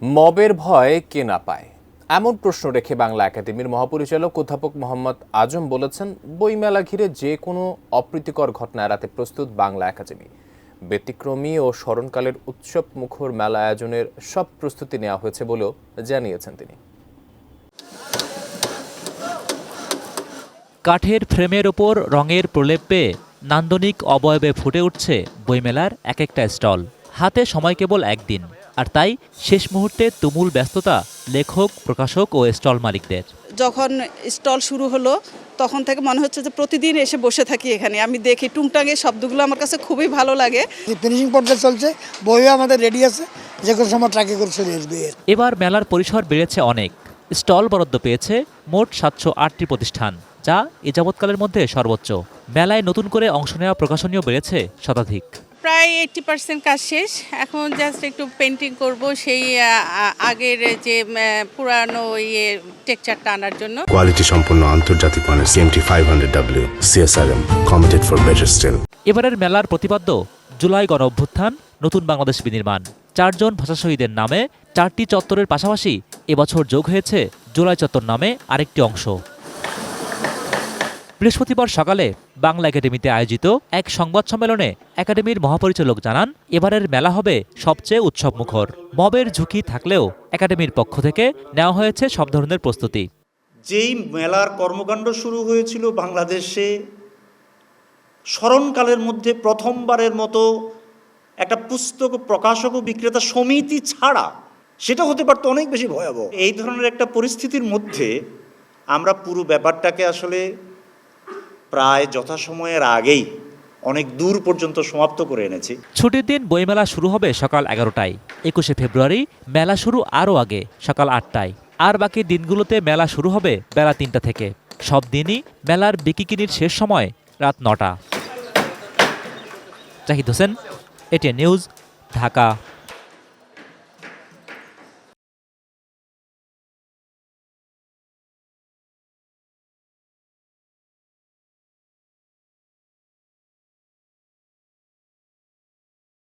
মবের ভয় কে না পায়, এমন প্রশ্ন রেখে বাংলা একাডেমির মহাপরিচালক অধ্যাপক মোহাম্মদ আজম বলেছেন, বইমেলা ঘিরে যে কোনো অপ্রীতিকর ঘটনা এড়াতে প্রস্তুত বাংলা একাডেমি। ব্যতিক্রমী ও স্মরণকালের উৎসব মুখর মেলা আয়োজনের সব প্রস্তুতি নেওয়া হয়েছে বলেও জানিয়েছেন তিনি। কাঠের ফ্রেমের ওপর রঙের প্রলেপ পেয়ে নান্দনিক অবয়বে ফুটে উঠছে বইমেলার এক একটা স্টল। হাতে সময় কেবল একদিন, আর তাই শেষ মুহূর্তে তুমুল ব্যস্ততা লেখক, প্রকাশক ও স্টল মালিকদের। যখন স্টল শুরু হলো তখন থেকে মনে হচ্ছে যে প্রতিদিন এসে বসে থাকি এখানে। আমি দেখি টুংটাঙের শব্দগুলো আমার কাছে খুবই ভালো লাগে। ফিনিশিং পর্যায়ে চলছে, বইও আমাদের রেডি আছে, যে কোনো সময় ট্রাকে করে চলে আসবে। এবার মেলার পরিসর বেড়েছে অনেক। স্টল বরাদ্দ পেয়েছে মোট 708টি প্রতিষ্ঠান, যা এ যাবৎকালের মধ্যে সর্বোচ্চ। মেলায় নতুন করে অংশ নেওয়া প্রকাশনীও বেড়েছে শতাধিক। প্রায় 80% কাজ শেষ, এখন জাস্ট একটু পেন্টিং করব সেই আগের যে পুরানো টেক্সচারটা আনার জন্য। কোয়ালিটি সম্পন্ন আন্তর্জাতিক মানের CMT 500W CSRM committed for better still. এবারের মেলার প্রতিপাদ্য জুলাই গণ অভ্যুত্থান, নতুন বাংলাদেশ বিনির্মাণ। 4 জন ভাষা শহীদের নামে 4টি চত্বরের পাশাপাশি এবছর যোগ হয়েছে জুলাই চত্বর নামে আরেকটি অংশ। বৃহস্পতিবার সকালে বাংলা একাডেমিতে আয়োজিত এক সংবাদ সম্মেলনে একাডেমির মহাপরিচালক জানান, এবারের মেলা হবে সবচেয়ে উৎসবমুখর। মবের ঝুঁকি থাকলেও একাডেমির পক্ষ থেকে নেওয়া হয়েছে সব ধরনের প্রস্তুতি। যেই মেলার কর্মকাণ্ড শুরু হয়েছিল বাংলাদেশে স্মরণকালের মধ্যে প্রথমবারের মতো একটা পুস্তক প্রকাশক ও বিক্রেতা সমিতি ছাড়া, সেটা হতে পারতো অনেক বেশি ভয়াবহ। এই ধরনের একটা পরিস্থিতির মধ্যে আমরা পুরো ব্যাপারটাকে আসলে প্রায় যথাসময়ের আগেই অনেক দূর পর্যন্ত সমাপ্ত করে এনেছি। ছুটির দিন বইমেলা শুরু হবে সকাল 11টায়। 21শে ফেব্রুয়ারি মেলা শুরু আরও আগে, সকাল 8টায়। আর বাকি দিনগুলোতে মেলা শুরু হবে বেলা 3টা থেকে। সব দিনই মেলার বিকিকিনির শেষ সময় রাত 9টা। Zahid Hossain, ATN news, Dhaka.